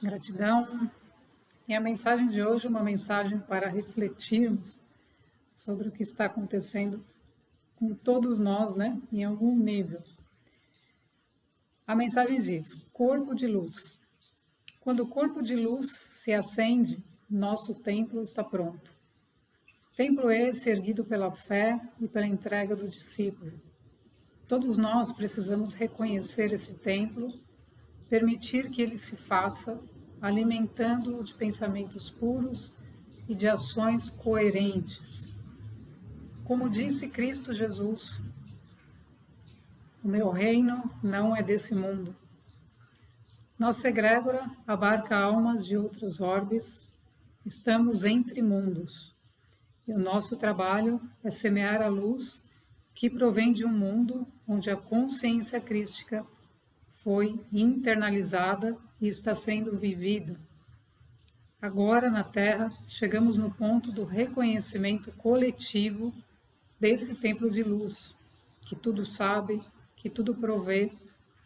Gratidão. E a mensagem de hoje é uma mensagem para refletirmos sobre o que está acontecendo com todos nós, né? Em algum nível. A mensagem diz: corpo de luz. Quando o corpo de luz se acende, nosso templo está pronto. Templo esse erguido pela fé e pela entrega do discípulo. Todos nós precisamos reconhecer esse templo, permitir que ele se faça, alimentando-o de pensamentos puros e de ações coerentes. Como disse Cristo Jesus, o meu reino não é desse mundo. Nossa egrégora abarca almas de outras orbes, estamos entre mundos. E o nosso trabalho é semear a luz que provém de um mundo onde a consciência crística foi internalizada e está sendo vivida. Agora, na Terra, chegamos no ponto do reconhecimento coletivo desse templo de luz, que tudo sabe, que tudo provê,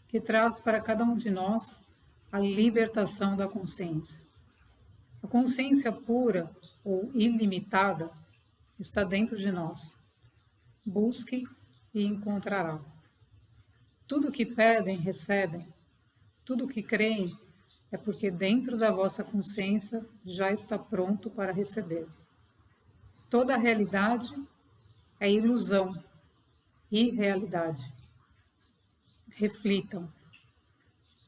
que traz para cada um de nós a libertação da consciência. A consciência pura ou ilimitada está dentro de nós. Busque e encontrará. Tudo que pedem, recebem. Tudo que creem é porque dentro da vossa consciência já está pronto para receber. Toda a realidade é ilusão, irrealidade. Reflitam.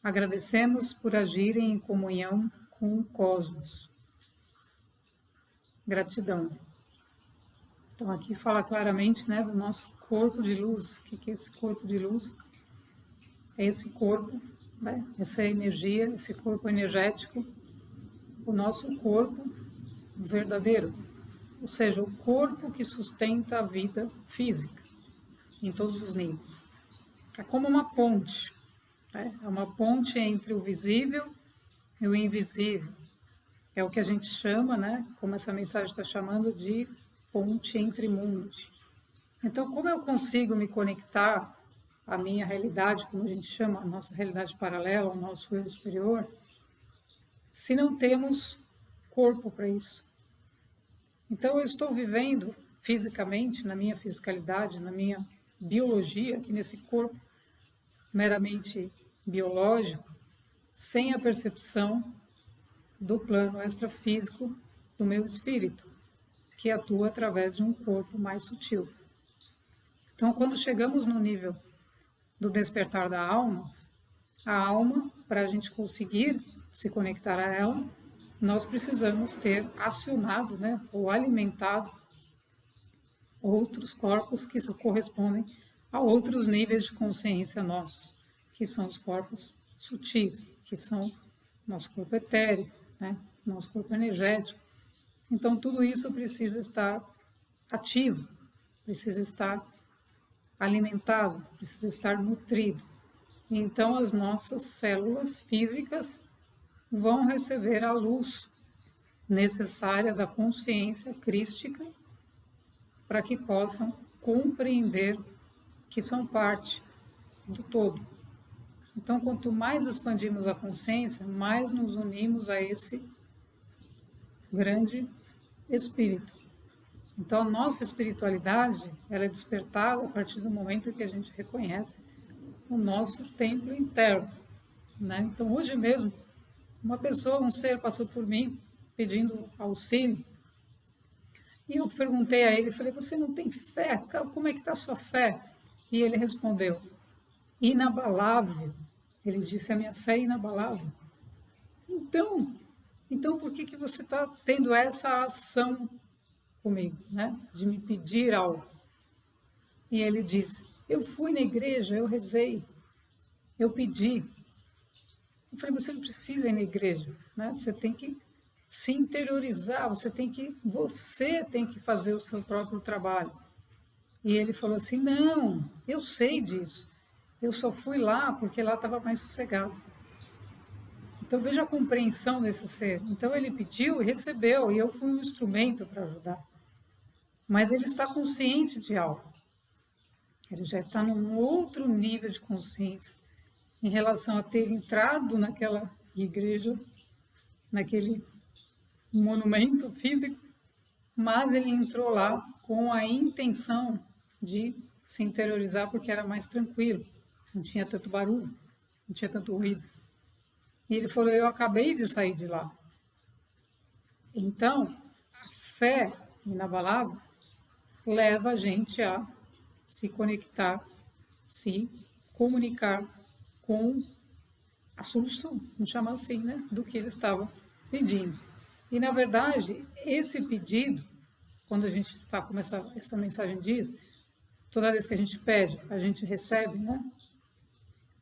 Agradecemos por agirem em comunhão com o cosmos. Gratidão. Então aqui fala claramente, né, do nosso corpo de luz. O que é esse corpo de luz? É esse corpo, né, essa energia, esse corpo energético, o nosso corpo verdadeiro, ou seja, o corpo que sustenta a vida física, em todos os níveis. É como uma ponte, né? É uma ponte entre o visível e o invisível. É o que a gente chama, né, como essa mensagem está chamando, de ponte entre mundos. Então, como eu consigo me conectar à minha realidade, como a gente chama, a nossa realidade paralela, ao nosso eu superior, se não temos corpo para isso? Então, eu estou vivendo fisicamente, na minha fisicalidade, na minha biologia, aqui nesse corpo meramente biológico, sem a percepção do plano extrafísico do meu espírito, que atua através de um corpo mais sutil. Então, quando chegamos no nível do despertar da alma, a alma, para a gente conseguir se conectar a ela, nós precisamos ter acionado, né, ou alimentado outros corpos que correspondem a outros níveis de consciência nossos, que são os corpos sutis, que são nosso corpo etérico, né, nosso corpo energético. Então, tudo isso precisa estar ativo, precisa estar alimentado, precisa estar nutrido. Então, as nossas células físicas vão receber a luz necessária da consciência crística para que possam compreender que são parte do todo. Então, quanto mais expandimos a consciência, mais nos unimos a esse grande espírito. Então, a nossa espiritualidade, ela é despertada a partir do momento em que a gente reconhece o nosso templo interno, né? Então, hoje mesmo, uma pessoa, um ser passou por mim pedindo auxílio, e eu perguntei a ele, falei, você não tem fé? Como é que está a sua fé? E ele respondeu, inabalável. Ele disse, a minha fé é inabalável. Então por que você está tendo essa ação comigo, né? De me pedir algo? E ele disse, eu fui na igreja, eu rezei, eu pedi. Eu falei, você não precisa ir na igreja, né? Você tem que se interiorizar, você tem que fazer o seu próprio trabalho. E ele falou assim, não, eu sei disso, eu só fui lá porque lá estava mais sossegado. Então veja a compreensão desse ser. Então ele pediu e recebeu, e eu fui um instrumento para ajudar. Mas ele está consciente de algo. Ele já está num outro nível de consciência em relação a ter entrado naquela igreja naquele monumento físico, mas ele entrou lá com a intenção de se interiorizar porque era mais tranquilo, não tinha tanto barulho, não tinha tanto ruído. E ele falou: eu acabei de sair de lá. Então, a fé inabalável leva a gente a se conectar, se comunicar com a solução, vamos chamar assim, né, do que ele estava pedindo. E, na verdade, esse pedido, quando a gente está, como essa mensagem diz, toda vez que a gente pede, a gente recebe, né?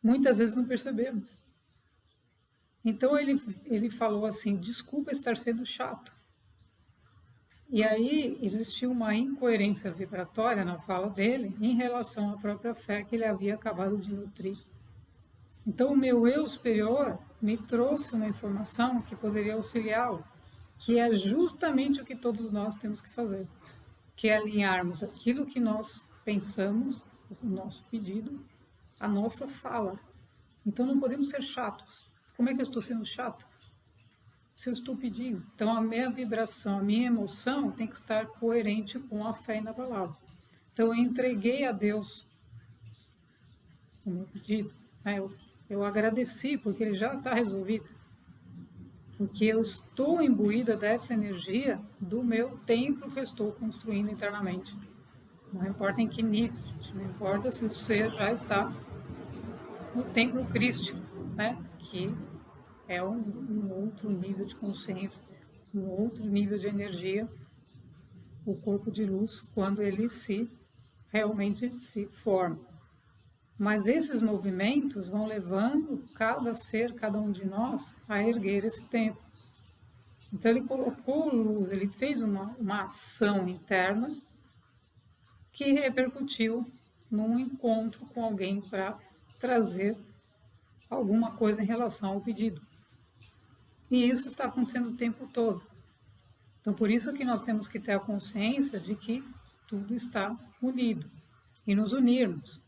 Muitas vezes não percebemos. Então, ele falou assim: desculpa estar sendo chato. E aí existiu uma incoerência vibratória na fala dele em relação à própria fé que ele havia acabado de nutrir. Então, o meu eu superior me trouxe uma informação que poderia auxiliá-lo, que é justamente o que todos nós temos que fazer, que é alinharmos aquilo que nós pensamos, o nosso pedido, a nossa fala. Então, não podemos ser chatos. Como é que eu estou sendo chato? Se eu estou pedindo. Então, a minha vibração, a minha emoção tem que estar coerente com a fé inabalável. Então, eu entreguei a Deus o meu pedido. Né? Eu agradeci, porque ele já está resolvido. Porque eu estou imbuída dessa energia do meu templo que eu estou construindo internamente. Não importa em que nível, gente, não importa se o ser já está no templo crístico, né? Que é um outro nível de consciência, um outro nível de energia, o corpo de luz, quando ele realmente se forma. Mas esses movimentos vão levando cada ser, cada um de nós, a erguer esse templo. Então ele colocou luz, ele fez uma ação interna que repercutiu num encontro com alguém para trazer alguma coisa em relação ao pedido. E isso está acontecendo o tempo todo. Então, por isso que nós temos que ter a consciência de que tudo está unido e nos unirmos.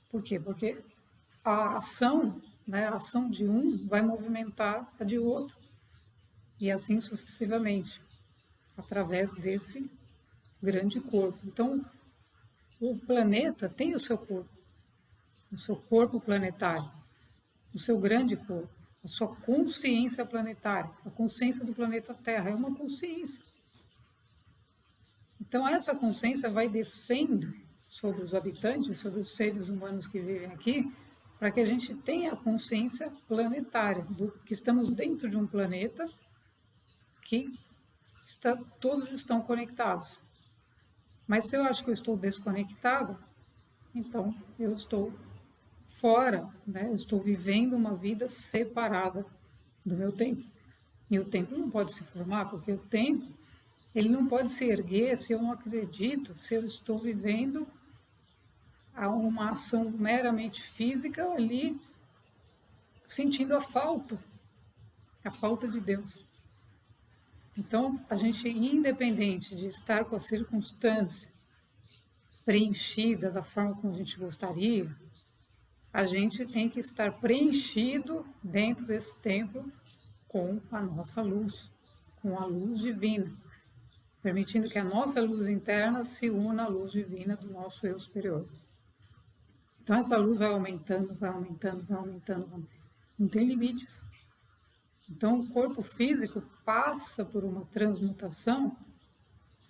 Por quê? Porque a ação, né, a ação de um vai movimentar a de outro e assim sucessivamente, através desse grande corpo. Então, o planeta tem o seu corpo planetário, o seu grande corpo, a sua consciência planetária. A consciência do planeta Terra é uma consciência. Então, essa consciência vai descendo sobre os habitantes, sobre os seres humanos que vivem aqui, para que a gente tenha a consciência planetária, do que estamos dentro de um planeta que todos estão conectados. Mas se eu acho que eu estou desconectado, então eu estou fora, né? Eu estou vivendo uma vida separada do meu tempo. E o tempo não pode se formar, porque o tempo ele não pode se erguer se eu não acredito, se eu estou vivendo uma ação meramente física ali, sentindo a falta de Deus. Então, a gente, independente de estar com a circunstância preenchida da forma como a gente gostaria, a gente tem que estar preenchido dentro desse templo com a nossa luz, com a luz divina, permitindo que a nossa luz interna se una à luz divina do nosso eu superior. Então essa luz vai aumentando, vai aumentando, vai aumentando, não tem limites. Então o corpo físico passa por uma transmutação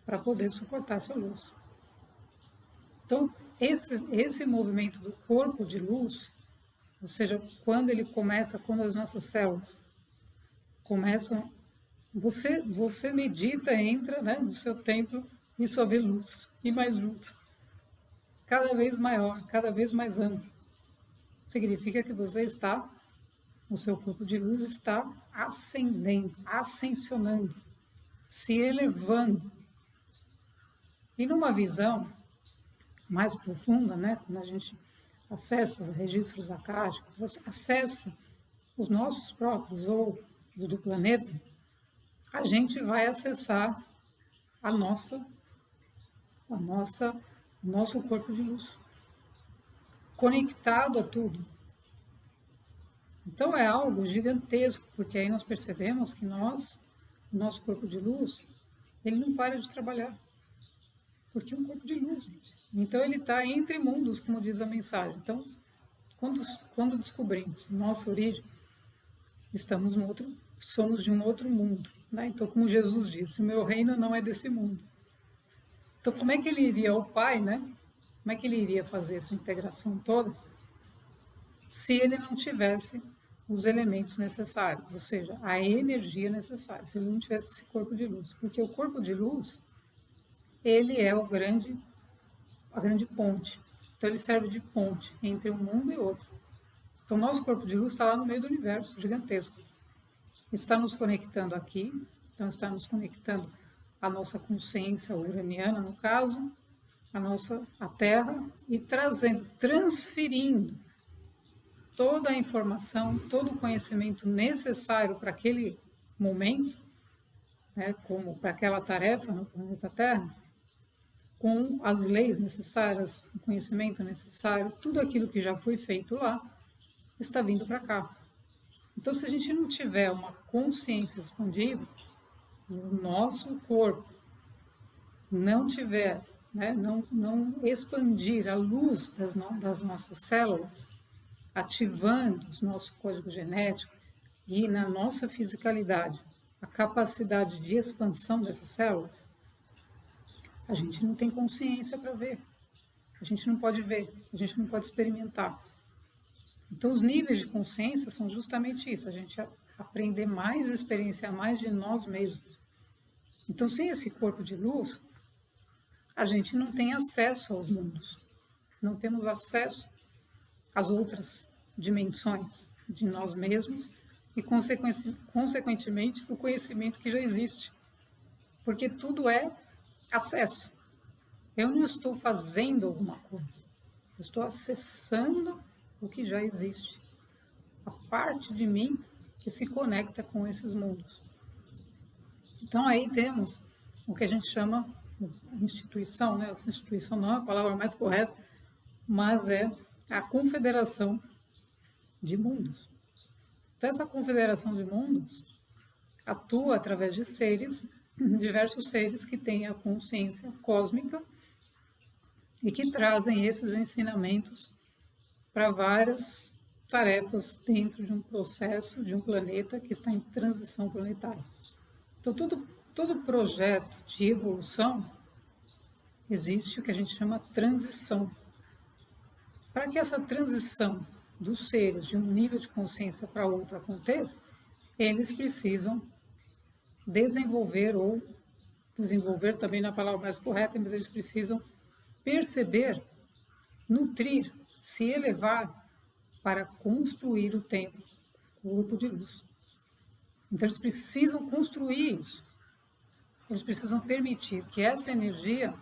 para poder suportar essa luz. Então esse movimento do corpo de luz, ou seja, quando ele começa, quando as nossas células começam, você medita, entra, né, no seu templo e só vê luz e mais luz, cada vez maior, cada vez mais amplo. Significa que você está, o seu corpo de luz está ascendendo, ascensionando, se elevando. E numa visão mais profunda, né, quando a gente acessa os registros acásticos, acessa os nossos próprios ou os do planeta, a gente vai acessar o nosso corpo de luz, conectado a tudo. Então é algo gigantesco, porque aí nós percebemos que o nosso corpo de luz, ele não para de trabalhar, porque é um corpo de luz, gente. Então ele está entre mundos, como diz a mensagem. Então, quando descobrimos nossa origem, estamos no outro, somos de um outro mundo, né? Então, como Jesus disse, o meu reino não é desse mundo. Então, como é que ele iria ao Pai, né? Como é que ele iria fazer essa integração toda se ele não tivesse os elementos necessários, ou seja, a energia necessária, se ele não tivesse esse corpo de luz? Porque o corpo de luz, ele é a grande ponte. Então, ele serve de ponte entre um mundo e outro. Então, nosso corpo de luz está lá no meio do universo, gigantesco. Está nos conectando aqui, então está nos conectando a nossa consciência uraniana, no caso, a Terra, e trazendo, transferindo toda a informação, todo o conhecimento necessário para aquele momento, né, como para aquela tarefa no planeta Terra, com as leis necessárias, o conhecimento necessário, tudo aquilo que já foi feito lá, está vindo para cá. Então, se a gente não tiver uma consciência expandida, o nosso corpo não tiver, né, não expandir a luz das nossas células, ativando o nosso código genético e na nossa fisicalidade a capacidade de expansão dessas células, a gente não tem consciência para ver. A gente não pode ver, a gente não pode experimentar. Então, os níveis de consciência são justamente isso, a gente aprender mais, experienciar mais de nós mesmos. Então, sem esse corpo de luz, a gente não tem acesso aos mundos, não temos acesso às outras dimensões de nós mesmos e, consequentemente, do conhecimento que já existe. Porque tudo é acesso. Eu não estou fazendo alguma coisa, eu estou acessando o que já existe. A parte de mim que se conecta com esses mundos. Então aí temos o que a gente chama instituição, né? Essa instituição não é a palavra mais correta, mas é a confederação de mundos. Então essa confederação de mundos atua através de seres, diversos seres que têm a consciência cósmica e que trazem esses ensinamentos para várias tarefas dentro de um processo, de um planeta que está em transição planetária. Então, todo projeto de evolução existe o que a gente chama transição. Para que essa transição dos seres de um nível de consciência para outro aconteça, eles precisam desenvolver, ou desenvolver também na palavra mais correta, mas eles precisam perceber, nutrir, se elevar para construir o templo, o corpo de luz. Então, eles precisam construir isso. Eles precisam permitir que essa energia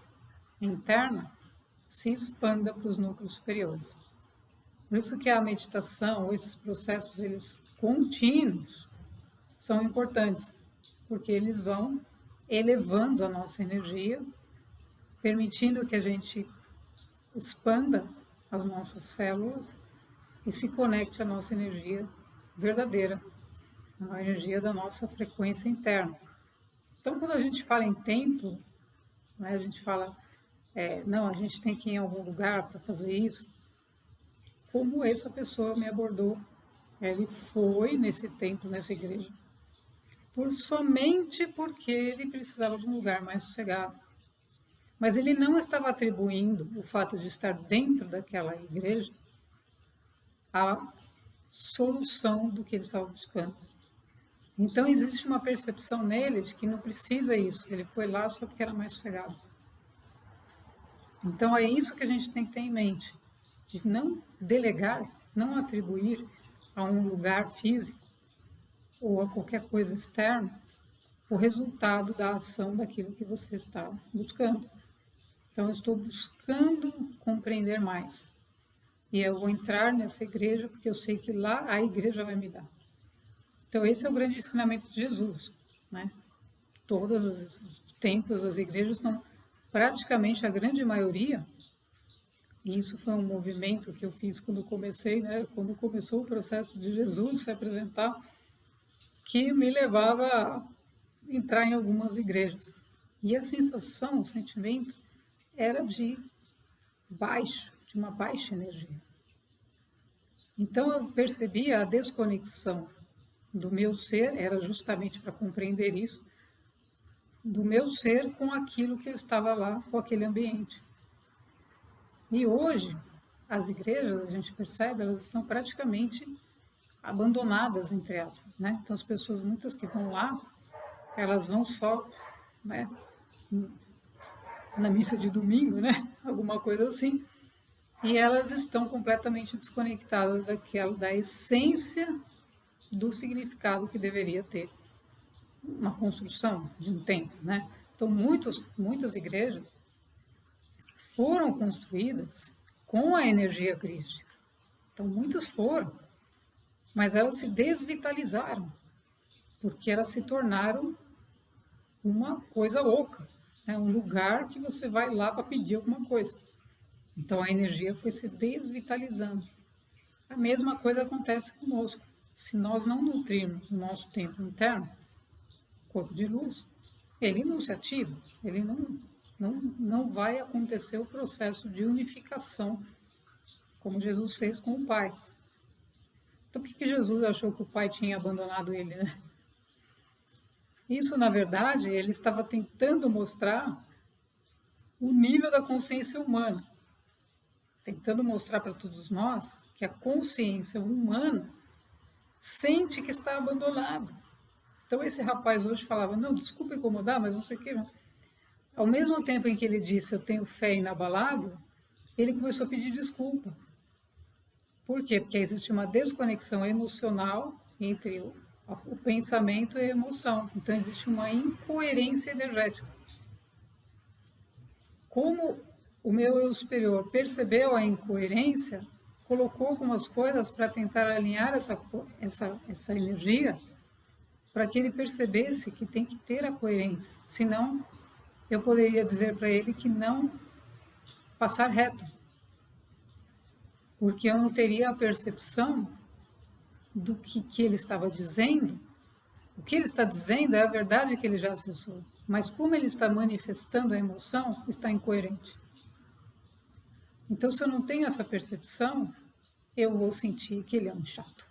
interna se expanda para os núcleos superiores. Por isso que a meditação, ou esses processos, eles contínuos, são importantes, porque eles vão elevando a nossa energia, permitindo que a gente expanda as nossas células e se conecte à nossa energia verdadeira, a energia da nossa frequência interna. Então, quando a gente fala em templo, né, a gente fala, não, a gente tem que ir em algum lugar para fazer isso. Como essa pessoa me abordou, ele foi nesse templo, nessa igreja, somente porque ele precisava de um lugar mais sossegado. Mas ele não estava atribuindo o fato de estar dentro daquela igreja à solução do que ele estava buscando. Então, existe uma percepção nele de que não precisa isso, ele foi lá só porque era mais sossegado. Então, é isso que a gente tem que ter em mente, de não delegar, não atribuir a um lugar físico ou a qualquer coisa externa o resultado da ação daquilo que você está buscando. Então, eu estou buscando compreender mais. E eu vou entrar nessa igreja porque eu sei que lá a igreja vai me dar. Então, esse é o grande ensinamento de Jesus, né? Todos os templos, as igrejas estão, praticamente a grande maioria, E isso foi um movimento que eu fiz quando comecei, né? Quando começou o processo de Jesus se apresentar, que me levava a entrar em algumas igrejas. E a sensação, o sentimento, era de uma baixa energia. Então eu percebia a desconexão do meu ser, era justamente para compreender isso, do meu ser com aquilo que eu estava lá, com aquele ambiente. E hoje, as igrejas, a gente percebe, elas estão praticamente abandonadas, entre aspas, né? Então, as pessoas, muitas que vão lá, elas vão só, né, na missa de domingo, né? Alguma coisa assim, e elas estão completamente desconectadas da essência do significado que deveria ter uma construção de um templo, né? Então, muitas igrejas foram construídas com a energia crística. Então, muitas foram, mas elas se desvitalizaram, porque elas se tornaram uma coisa oca, né? Um lugar que você vai lá para pedir alguma coisa. Então, a energia foi se desvitalizando. A mesma coisa acontece conosco. Se nós não nutrirmos o nosso templo interno, corpo de luz, ele não se ativa, ele não vai acontecer o processo de unificação, como Jesus fez com o Pai. Então, por que Jesus achou que o Pai tinha abandonado ele, né? Isso, na verdade, ele estava tentando mostrar o nível da consciência humana, tentando mostrar para todos nós que a consciência humana sente que está abandonado. Então, esse rapaz hoje falava, não, desculpa incomodar, mas não sei o que. Ao mesmo tempo em que ele disse, eu tenho fé inabalável, ele começou a pedir desculpa. Por quê? Porque existe uma desconexão emocional entre o pensamento e a emoção. Então, existe uma incoerência energética. Como o meu eu superior percebeu a incoerência, colocou algumas coisas para tentar alinhar essa energia, para que ele percebesse que tem que ter a coerência. Senão, eu poderia dizer para ele que não passar reto, porque eu não teria a percepção do que ele estava dizendo. O que ele está dizendo é a verdade que ele já acessou, mas como ele está manifestando a emoção, está incoerente. Então, se eu não tenho essa percepção, eu vou sentir que ele é um chato.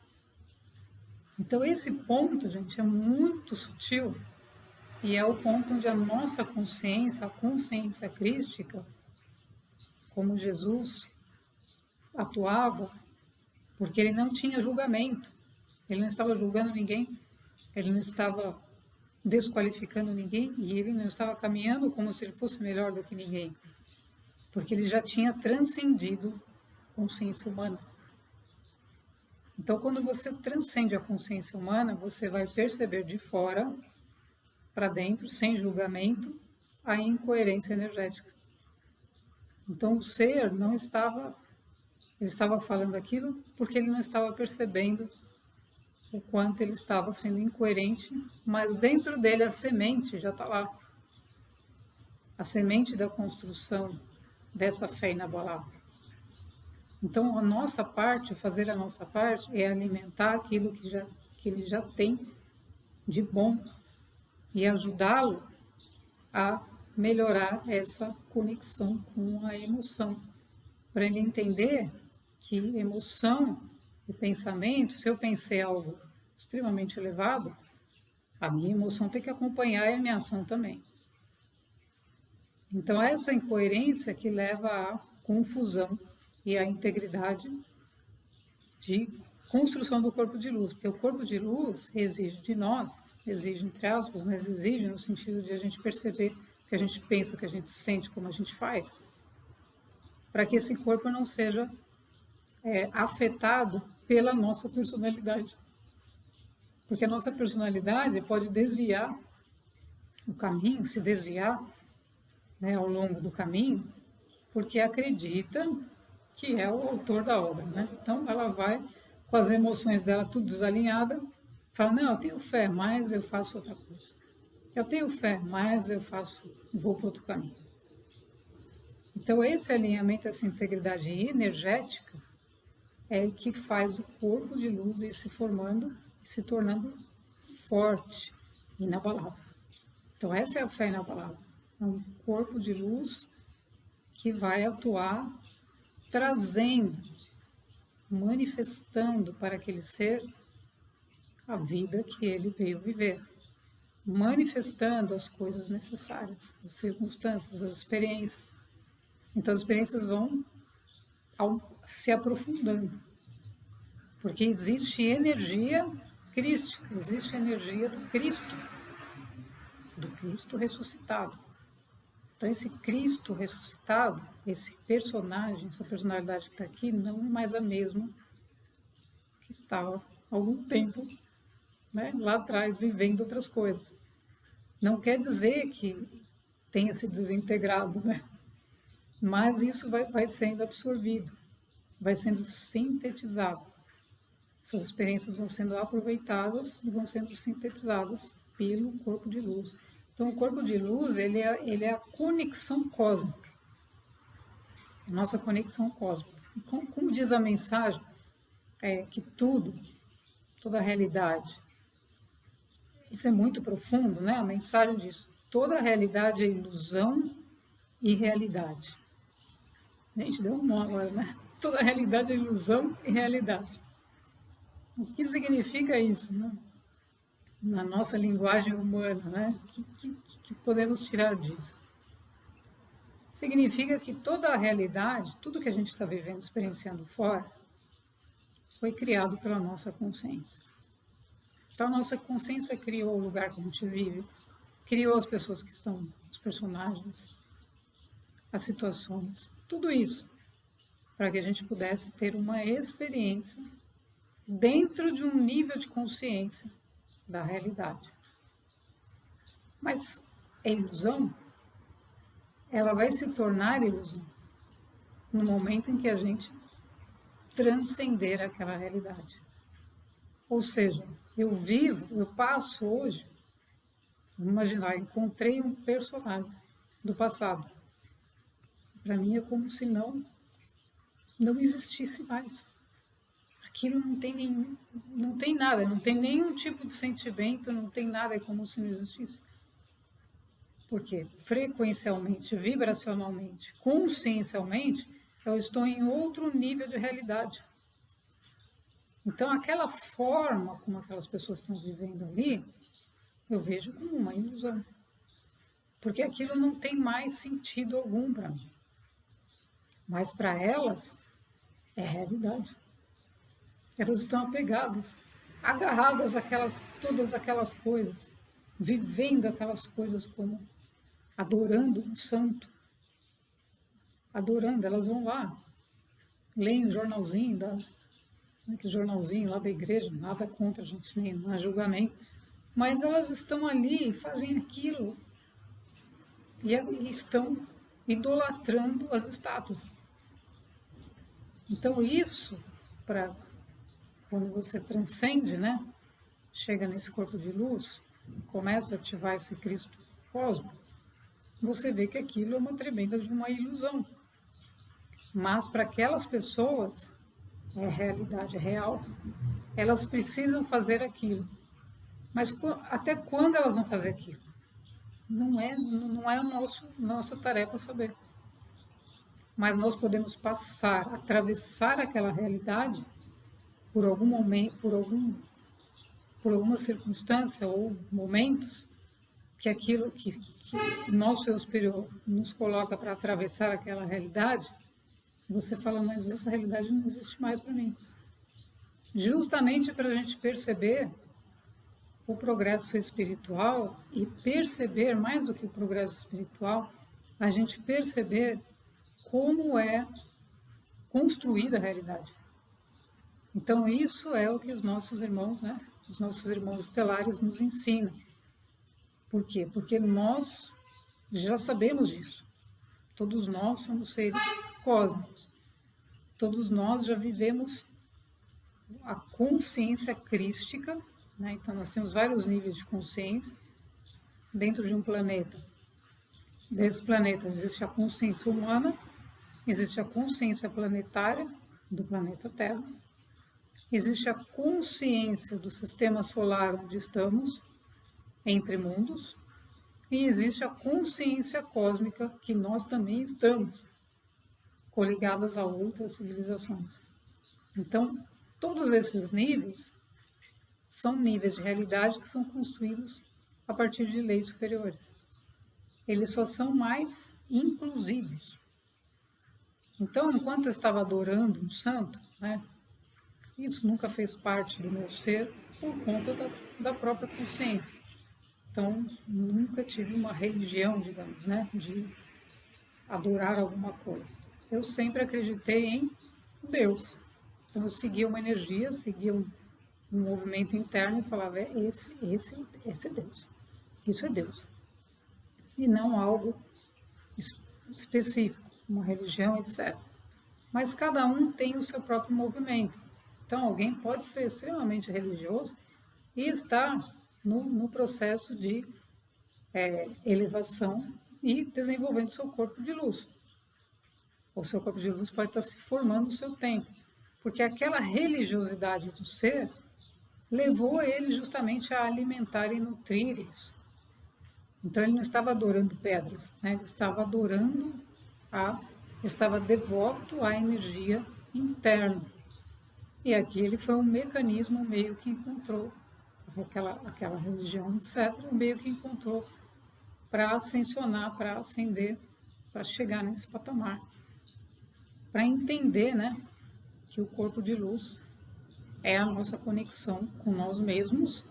Então, esse ponto, gente, é muito sutil e é o ponto onde a nossa consciência, a consciência crística, como Jesus atuava, porque ele não tinha julgamento, ele não estava julgando ninguém, ele não estava desqualificando ninguém e ele não estava caminhando como se ele fosse melhor do que ninguém, porque ele já tinha transcendido a consciência humana. Então, quando você transcende a consciência humana, você vai perceber de fora para dentro, sem julgamento, a incoerência energética. Então, o ser não estava, ele estava falando aquilo porque ele não estava percebendo o quanto ele estava sendo incoerente, mas dentro dele a semente já está lá. A semente da construção dessa fé inabalável. Então, a nossa parte, fazer a nossa parte, é alimentar aquilo que ele já tem de bom e ajudá-lo a melhorar essa conexão com a emoção. Para ele entender que emoção e pensamento, se eu pensei algo extremamente elevado, a minha emoção tem que acompanhar e a minha ação também. Então, essa incoerência que leva à confusão e à integridade de construção do corpo de luz, porque o corpo de luz exige de nós, exige entre aspas, mas exige no sentido de a gente perceber o que a gente pensa, o que a gente sente, como a gente faz, para que esse corpo não seja afetado pela nossa personalidade. Porque a nossa personalidade pode desviar o caminho, se desviar, né, ao longo do caminho, porque acredita que é o autor da obra, né? Então ela vai com as emoções dela tudo desalinhada, fala, não, eu tenho fé, mas eu faço outra coisa. Eu tenho fé, mas eu vou para outro caminho. Então, esse alinhamento, essa integridade energética é que faz o corpo de luz ir se formando e se tornando forte, inabalável. Então, essa é a fé inabalável. É um corpo de luz que vai atuar trazendo, manifestando para aquele ser a vida que ele veio viver, manifestando as coisas necessárias, as circunstâncias, as experiências. Então, as experiências vão se aprofundando, porque existe energia crística, existe energia do Cristo ressuscitado. Então, esse Cristo ressuscitado, esse personagem, essa personalidade que está aqui, não é mais a mesma que estava há algum tempo, né, lá atrás, vivendo outras coisas. Não quer dizer que tenha se desintegrado, né? Mas isso vai sendo absorvido, vai sendo sintetizado. Essas experiências vão sendo aproveitadas e vão sendo sintetizadas pelo corpo de luz. Então, o corpo de luz, ele é a conexão cósmica, a nossa conexão cósmica. E como diz a mensagem, que toda a realidade, isso é muito profundo, né? A mensagem diz, toda a realidade é ilusão e realidade. Gente, deu um nó agora, né? Toda a realidade é ilusão e realidade. O que significa isso, né? Na nossa linguagem humana, né? O que podemos tirar disso? Significa que toda a realidade, tudo que a gente está vivendo, experienciando fora, foi criado pela nossa consciência. Então, a nossa consciência criou o lugar que a gente vive, criou as pessoas que estão, os personagens, as situações, tudo isso, para que a gente pudesse ter uma experiência dentro de um nível de consciência da realidade. Mas é ilusão? Ela vai se tornar ilusão no momento em que a gente transcender aquela realidade. Ou seja, eu passo hoje, vamos imaginar, encontrei um personagem do passado. Para mim é como se não existisse mais. Aquilo não tem nada, não tem nenhum tipo de sentimento, não tem nada, é como se não existisse. Porque frequencialmente, vibracionalmente, consciencialmente, eu estou em outro nível de realidade. Então, aquela forma como aquelas pessoas estão vivendo ali, eu vejo como uma ilusão. Porque aquilo não tem mais sentido algum para mim. Mas para elas, é realidade. Elas estão apegadas, agarradas àquelas, todas aquelas coisas, vivendo aquelas coisas como adorando um santo. Adorando, elas vão lá, leem o jornalzinho, que jornalzinho lá da igreja, nada contra a gente, nem não é julgamento, mas elas estão ali, fazem aquilo e estão idolatrando as estátuas. Então isso, quando você transcende, né, chega nesse corpo de luz, começa a ativar esse Cristo cósmico, você vê que aquilo é uma tremenda de uma ilusão. Mas para aquelas pessoas, é realidade, é real. Elas precisam fazer aquilo. Mas até quando elas vão fazer aquilo? Não é nossa tarefa saber. Mas nós podemos atravessar aquela realidade por algum momento, por alguma circunstância ou momentos que aquilo que o nosso eu superior nos coloca para atravessar aquela realidade, você fala, mas essa realidade não existe mais para mim. Justamente para a gente perceber o progresso espiritual e perceber, mais do que o progresso espiritual, a gente perceber como é construída a realidade. Então, isso é o que os nossos irmãos, né, os nossos irmãos estelares nos ensinam. Por quê? Porque nós já sabemos disso. Todos nós somos seres cósmicos. Todos nós já vivemos a consciência crística, né? Então nós temos vários níveis de consciência dentro de um planeta. Desse planeta existe a consciência humana, existe a consciência planetária do planeta Terra, existe a consciência do sistema solar onde estamos, entre mundos, e existe a consciência cósmica que nós também estamos, coligadas a outras civilizações. Então, todos esses níveis são níveis de realidade que são construídos a partir de leis superiores. Eles só são mais inclusivos. Então, enquanto eu estava adorando um santo, né, isso nunca fez parte do meu ser por conta da própria consciência. Então, nunca tive uma religião, digamos, né, de adorar alguma coisa. Eu sempre acreditei em Deus. Então, eu seguia uma energia, seguia um movimento interno e falava, esse é Deus. Isso é Deus. E não algo específico, uma religião, etc. Mas cada um tem o seu próprio movimento. Então, alguém pode ser extremamente religioso e estar no processo de elevação e desenvolvendo seu corpo de luz. O seu corpo de luz pode estar se formando no seu tempo, porque aquela religiosidade do ser levou ele justamente a alimentar e nutrir isso. Então ele não estava adorando pedras, né? Ele estava adorando, estava devoto à energia interna. E aqui ele foi um mecanismo, um meio que encontrou, aquela religião, etc., um meio que encontrou para ascensionar, para ascender, para chegar nesse patamar. Para entender, né, que o corpo de luz é a nossa conexão com nós mesmos,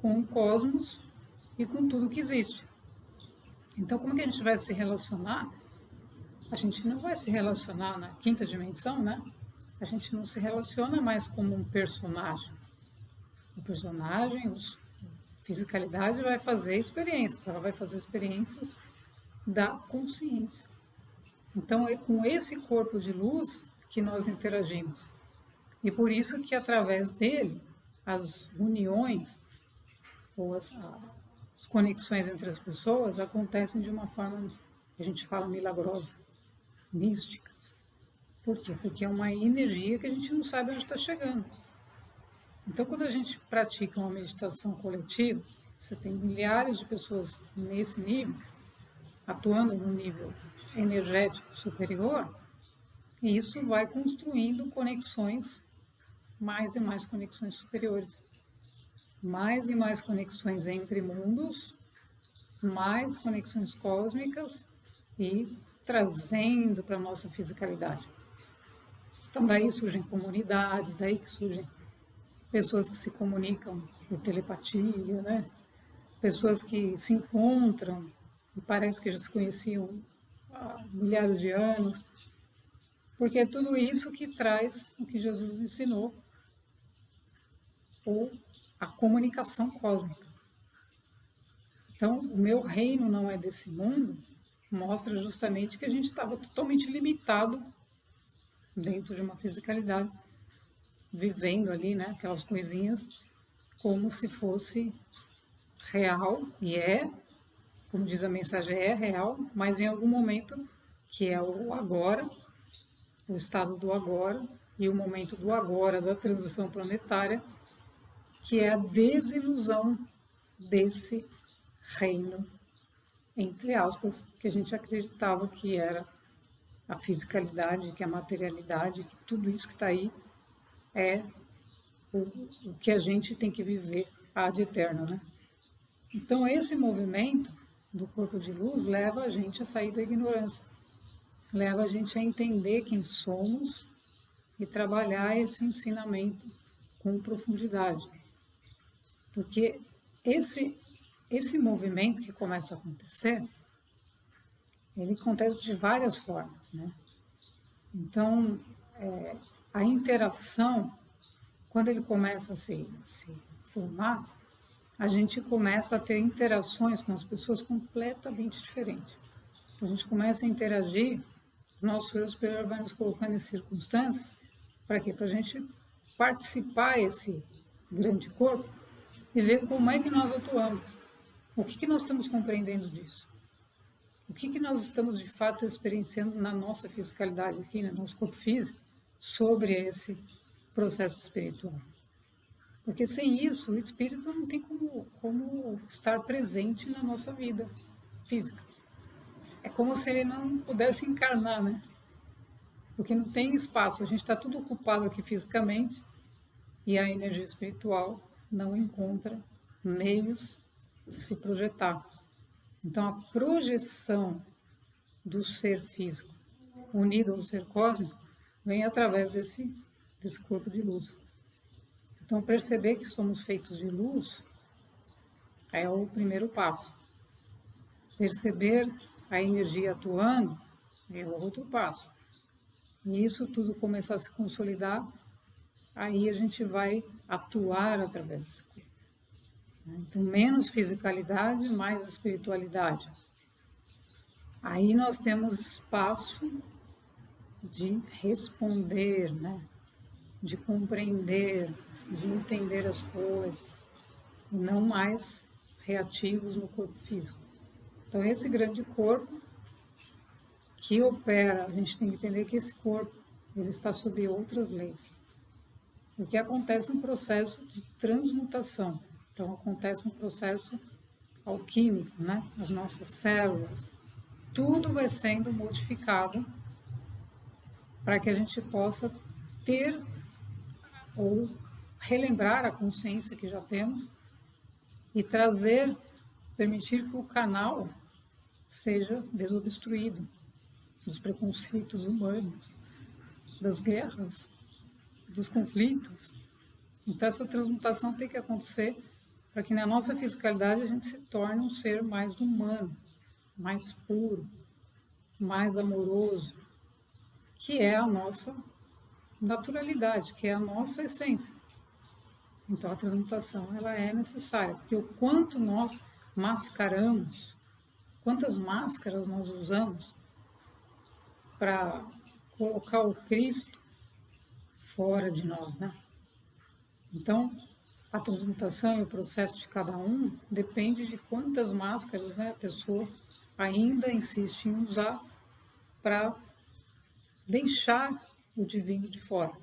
com o cosmos e com tudo que existe. Então, como que a gente vai se relacionar? A gente não vai se relacionar na quinta dimensão, né? A gente não se relaciona mais como um personagem. O personagem, a fisicalidade vai fazer experiências, ela vai fazer experiências da consciência. Então, é com esse corpo de luz que nós interagimos. E por isso que, através dele, as uniões ou as conexões entre as pessoas acontecem de uma forma, que a gente fala, milagrosa, mística. Por quê? Porque é uma energia que a gente não sabe onde está chegando. Então, quando a gente pratica uma meditação coletiva, você tem milhares de pessoas nesse nível, atuando no nível energético superior, e isso vai construindo conexões, mais e mais conexões superiores, mais e mais conexões entre mundos, mais conexões cósmicas e trazendo para a nossa fisicalidade. Então, daí surgem comunidades, daí que surgem pessoas que se comunicam por telepatia, né? Pessoas que se encontram e parece que já se conheciam há milhares de anos, porque é tudo isso que traz o que Jesus ensinou, ou a comunicação cósmica. Então, o meu reino não é desse mundo, mostra justamente que a gente estava totalmente limitado dentro de uma fisicalidade, vivendo ali, né, aquelas coisinhas, como se fosse real, e é, como diz a mensagem, é real, mas em algum momento, que é o agora, o estado do agora, e o momento do agora, da transição planetária, que é a desilusão desse reino, entre aspas, que a gente acreditava que era a fisicalidade, que a materialidade, que tudo isso que está aí é o que a gente tem que viver ad eterno, né? Então, esse movimento do corpo de luz leva a gente a sair da ignorância, leva a gente a entender quem somos e trabalhar esse ensinamento com profundidade. Porque esse movimento que começa a acontecer, ele acontece de várias formas, né? Então, a interação, quando ele começa a se formar, a gente começa a ter interações com as pessoas completamente diferentes. Então, a gente começa a interagir, o nosso eu superior vai nos colocando em circunstâncias, para quê? Para a gente participar desse grande corpo e ver como é que nós atuamos, o que nós estamos compreendendo disso. o que nós estamos de fato experienciando na nossa fisicalidade aqui, no nosso corpo físico, sobre esse processo espiritual. Porque sem isso, o espírito não tem como estar presente na nossa vida física. É como se ele não pudesse encarnar, né? Porque não tem espaço, a gente está tudo ocupado aqui fisicamente e a energia espiritual não encontra meios de se projetar. Então, a projeção do ser físico unido ao ser cósmico vem através desse corpo de luz. Então, perceber que somos feitos de luz é o primeiro passo. Perceber a energia atuando é o outro passo. E isso tudo começar a se consolidar, aí a gente vai atuar através desse corpo. Então, menos fisicalidade, mais espiritualidade. Aí nós temos espaço de responder, né? De compreender, de entender as coisas, e não mais reativos no corpo físico. Então, esse grande corpo que opera, a gente tem que entender que esse corpo ele está sob outras leis. Porque acontece um processo de transmutação. Então, acontece um processo alquímico, né? As nossas células, tudo vai sendo modificado para que a gente possa ter ou relembrar a consciência que já temos e trazer, permitir que o canal seja desobstruído dos preconceitos humanos, das guerras, dos conflitos. Então, essa transmutação tem que acontecer para que na nossa fisicalidade a gente se torne um ser mais humano, mais puro, mais amoroso, que é a nossa naturalidade, que é a nossa essência. Então, a transmutação ela é necessária, porque o quanto nós mascaramos, quantas máscaras nós usamos para colocar o Cristo fora de nós, né? Então, a transmutação e o processo de cada um depende de quantas máscaras, né, a pessoa ainda insiste em usar para deixar o divino de fora.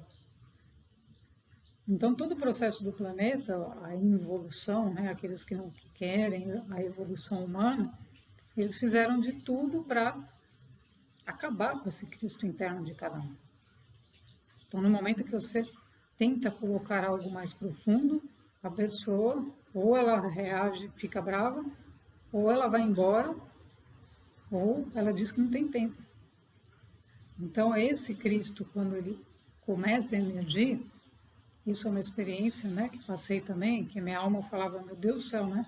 Então, todo o processo do planeta, a involução, né, aqueles que não querem a evolução humana, eles fizeram de tudo para acabar com esse Cristo interno de cada um. Então, no momento que você tenta colocar algo mais profundo, a pessoa ou ela reage, fica brava, ou ela vai embora, ou ela diz que não tem tempo. Então, esse Cristo, quando ele começa a emergir, isso é uma experiência, né, que passei também, que minha alma falava, meu Deus do céu, né?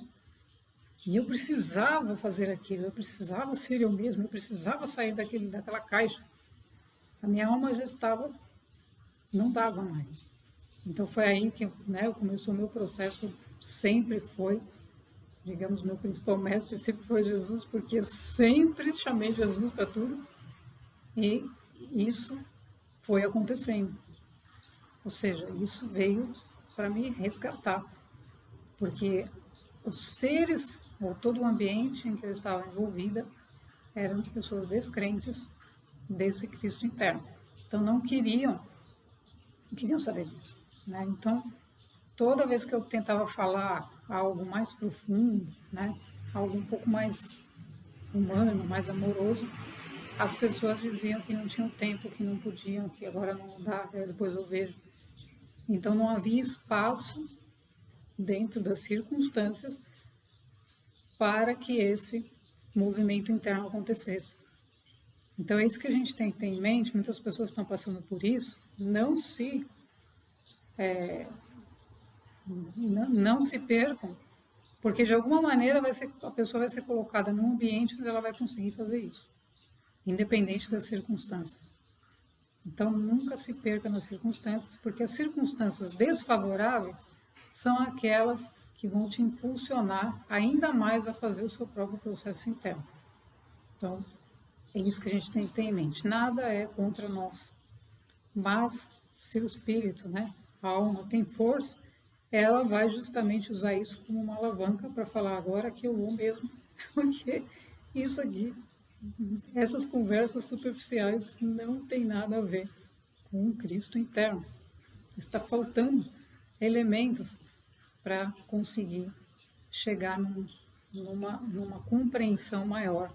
E eu precisava fazer aquilo, eu precisava ser eu mesmo, eu precisava sair daquela caixa. A minha alma já estava, não dava mais. Então foi aí que, né, começou o meu processo, sempre foi, digamos, meu principal mestre sempre foi Jesus, porque sempre chamei Jesus para tudo e isso foi acontecendo. Ou seja, isso veio para me resgatar, porque os seres, ou todo o ambiente em que eu estava envolvida, eram de pessoas descrentes desse Cristo interno. Então não queriam saber disso, né? Então, toda vez que eu tentava falar algo mais profundo, né, algo um pouco mais humano, mais amoroso, as pessoas diziam que não tinham tempo, que não podiam, que agora não dá, depois eu vejo. Então não havia espaço dentro das circunstâncias para que esse movimento interno acontecesse. Então é isso que a gente tem que ter em mente, muitas pessoas estão passando por isso, não se percam, porque de alguma maneira a pessoa vai ser colocada num ambiente onde ela vai conseguir fazer isso, independente das circunstâncias. Então nunca se perca nas circunstâncias, porque as circunstâncias desfavoráveis são aquelas que vão te impulsionar ainda mais a fazer o seu próprio processo interno. Então, é isso que a gente tem que ter em mente. Nada é contra nós. Mas, se o espírito, né, a alma tem força, ela vai justamente usar isso como uma alavanca para falar agora que eu vou mesmo, porque isso aqui Essas conversas superficiais não têm nada a ver com o Cristo interno. Está faltando elementos para conseguir chegar numa compreensão maior.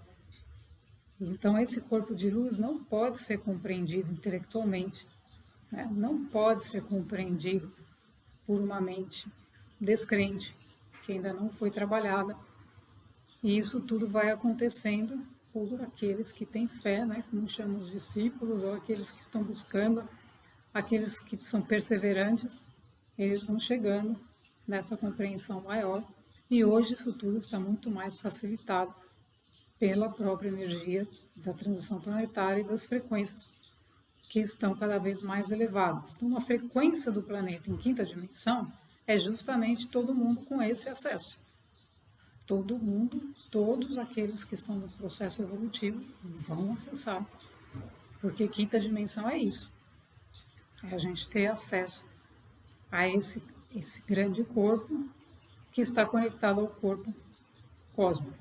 Então, esse corpo de luz não pode ser compreendido intelectualmente, né? Não pode ser compreendido por uma mente descrente, que ainda não foi trabalhada. E isso tudo vai acontecendo por aqueles que têm fé, né? Como chamam os discípulos, ou aqueles que estão buscando, aqueles que são perseverantes, eles vão chegando nessa compreensão maior. E hoje isso tudo está muito mais facilitado pela própria energia da transição planetária e das frequências que estão cada vez mais elevadas. Então, a frequência do planeta em quinta dimensão é justamente todo mundo com esse acesso. Todo mundo, todos aqueles que estão no processo evolutivo vão acessar, porque quinta dimensão é isso, é a gente ter acesso a esse grande corpo que está conectado ao corpo cósmico.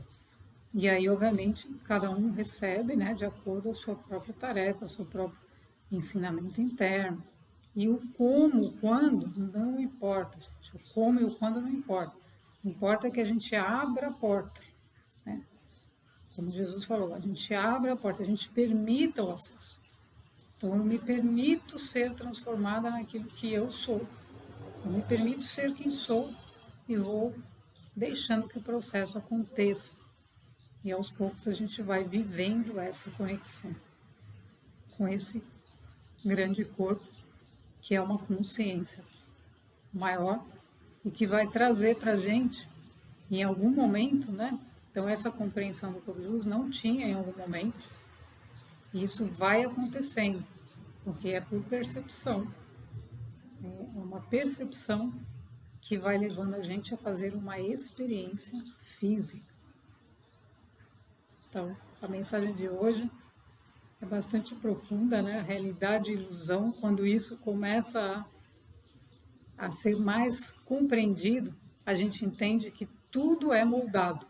E aí, obviamente, cada um recebe, né, de acordo com a sua própria tarefa, o seu próprio ensinamento interno. E o como, o quando, não importa, gente. O como e o quando não importa. O que importa é que a gente abra a porta, né? Como Jesus falou, a gente abre a porta, a gente permita o acesso. Então, eu me permito ser transformada naquilo que eu sou. Eu me permito ser quem sou e vou deixando que o processo aconteça. E aos poucos a gente vai vivendo essa conexão com esse grande corpo, que é uma consciência maior e que vai trazer para a gente, em algum momento, né? Então, essa compreensão do corpo de luz não tinha em algum momento, e isso vai acontecendo, porque é por percepção. É uma percepção que vai levando a gente a fazer uma experiência física. Então, a mensagem de hoje é bastante profunda, né? A realidade e ilusão, quando isso começa a ser mais compreendido, a gente entende que tudo é moldado.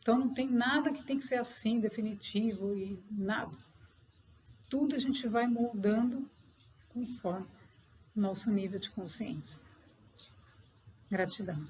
Então, não tem nada que tem que ser assim, definitivo e nada. Tudo a gente vai moldando conforme o nosso nível de consciência. Gratidão.